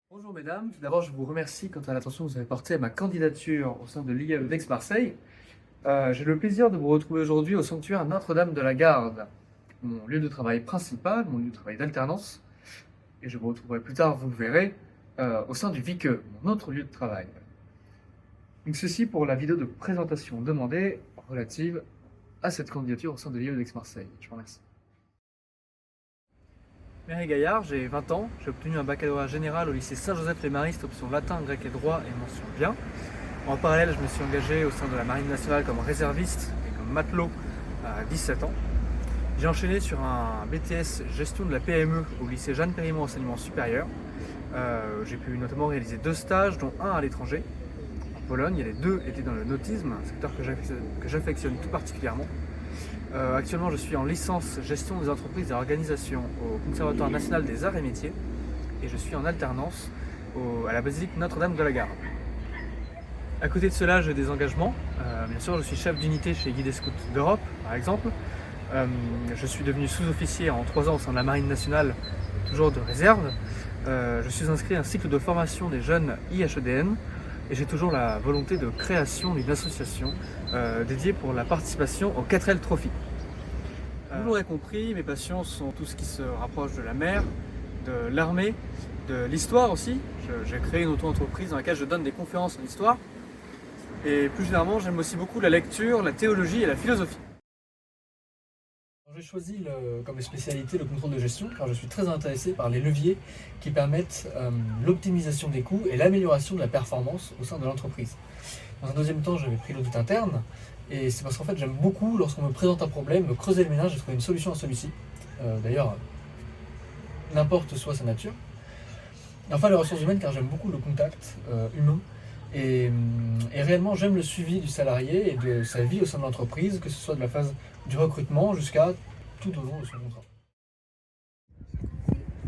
Bonjour mesdames, tout d'abord je vous remercie quant à l'attention que vous avez portée à ma candidature au sein de l'IAE d'Aix-Marseille. J'ai le plaisir de vous retrouver aujourd'hui au sanctuaire Notre-Dame de la Garde, mon lieu de travail principal, mon lieu de travail d'alternance, et je vous retrouverai plus tard, vous le verrez, au sein du VICE, mon autre lieu de travail. Donc ceci pour la vidéo de présentation demandée relative à cette candidature au sein de l'IAE d'Aix-Marseille. Je vous remercie. Mireille Gaillard, j'ai 20 ans, j'ai obtenu un baccalauréat général au lycée Saint-Joseph-les-Maristes, option latin, grec et droit et mention bien. En parallèle, je me suis engagé au sein de la Marine nationale comme réserviste et comme matelot à 17 ans. J'ai enchaîné sur un BTS gestion de la PME au lycée Jeanne Périmont enseignement supérieur. J'ai pu notamment réaliser 2 stages, dont un à l'étranger, en Pologne, et les 2 étaient dans le nautisme, un secteur que j'affectionne tout particulièrement. Actuellement, je suis en licence gestion des entreprises et organisations au Conservatoire national des arts et métiers et je suis en alternance à la basilique Notre-Dame de la Garde. À côté de cela, j'ai des engagements. Bien sûr, je suis chef d'unité chez Guides et Scouts d'Europe, par exemple. Je suis devenu sous-officier en 3 ans au sein de la Marine nationale, toujours de réserve. Je suis inscrit à un cycle de formation des jeunes IHEDN et j'ai toujours la volonté de création d'une association dédiée pour la participation au 4L Trophy. Vous l'aurez compris, mes passions sont tout ce qui se rapproche de la mer, de l'armée, de l'histoire aussi. J'ai créé une auto-entreprise dans laquelle je donne des conférences en histoire. Et plus généralement, j'aime aussi beaucoup la lecture, la théologie et la philosophie. J'ai choisi comme spécialité le contrôle de gestion car je suis très intéressé par les leviers qui permettent l'optimisation des coûts et l'amélioration de la performance au sein de l'entreprise. Dans un deuxième temps, j'avais pris l'audit interne et c'est parce qu'en fait j'aime beaucoup lorsqu'on me présente un problème, me creuser le ménage et trouver une solution à celui-ci. D'ailleurs, n'importe soit sa nature. Et enfin les ressources humaines car j'aime beaucoup le contact humain. Et réellement, j'aime le suivi du salarié et de sa vie au sein de l'entreprise, que ce soit de la phase du recrutement jusqu'à tout au long de son contrat.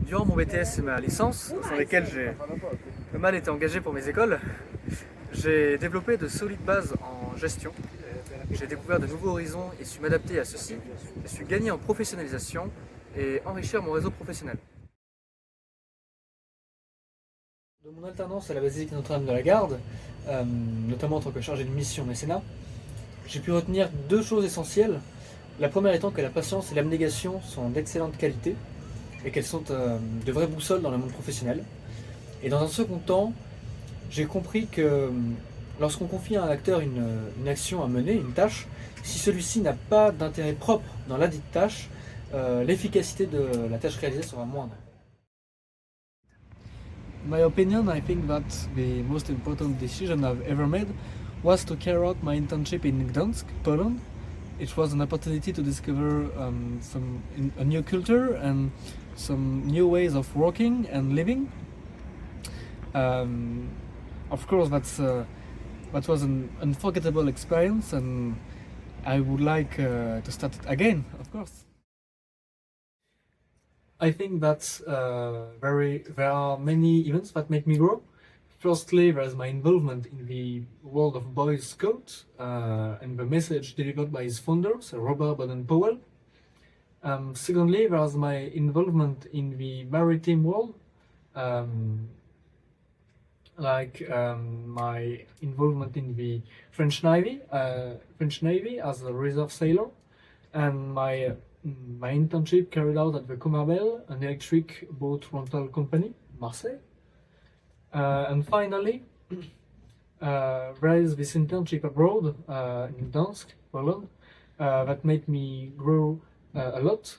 Durant mon BTS et ma licence, dans lesquelles j'ai pas mal été engagé pour mes écoles, j'ai développé de solides bases en gestion. J'ai découvert de nouveaux horizons et su m'adapter à ceux-ci. J'ai su gagner en professionnalisation et enrichir mon réseau professionnel. De mon alternance à la basilique Notre-Dame de la Garde, notamment en tant que chargé de mission mécénat, j'ai pu retenir 2 choses essentielles. La première étant que la patience et l'abnégation sont d'excellente qualité et qu'elles sont de vraies boussoles dans le monde professionnel. Et dans un second temps, j'ai compris que lorsqu'on confie à un acteur une action à mener, une tâche, si celui-ci n'a pas d'intérêt propre dans la dite tâche, l'efficacité de la tâche réalisée sera moindre. In my opinion, I think that the most important decision I've ever made was to carry out my internship in Gdansk, Poland. It was an opportunity to discover a new culture and some new ways of working and living. Um, of course, that was an unforgettable experience, and I would like to start it again, of course. I think that there are many events that make me grow. Firstly, there is my involvement in the world of Boy Scouts and the message delivered by his founders, Robert Baden-Powell. Secondly, there is my involvement in the maritime world, my involvement in the French Navy as a reserve sailor, and my internship carried out at the Comarbel, an electric boat rental company, Marseille. And finally, there is this internship abroad in Gdansk, Poland, that made me grow a lot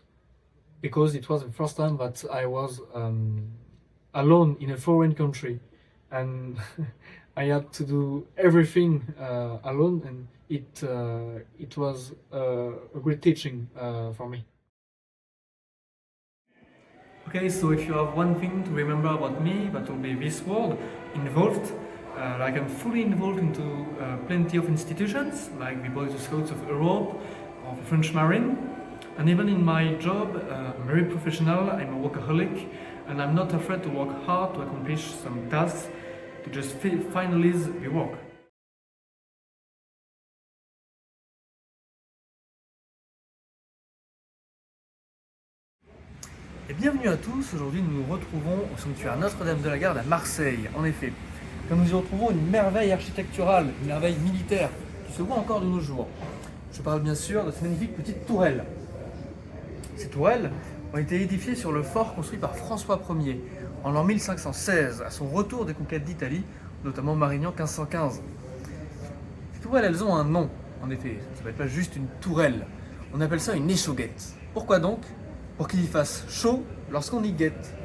because it was the first time that I was alone in a foreign country, and I had to do everything alone, and it was a great teaching for me. Okay, so if you have one thing to remember about me, that will be this word, involved. Like I'm fully involved into plenty of institutions, like the Boys Scouts of Europe or the French Marine. And even in my job, I'm very professional, I'm a workaholic, and I'm not afraid to work hard to accomplish some tasks, to just finalize the work. Et bienvenue à tous, aujourd'hui nous nous retrouvons au sanctuaire Notre-Dame de la Garde à Marseille. En effet, comme nous y retrouvons une merveille architecturale, une merveille militaire qui se voit encore de nos jours. Je parle bien sûr de ces magnifiques petites tourelles. Ces tourelles ont été édifiées sur le fort construit par François Ier en l'an 1516, à son retour des conquêtes d'Italie, notamment Marignan 1515. Ces tourelles, elles ont un nom, en effet, ça ne s'appelle pas juste une tourelle, on appelle ça une échauguette. Pourquoi donc? Pour qu'il y fasse chaud lorsqu'on y guette.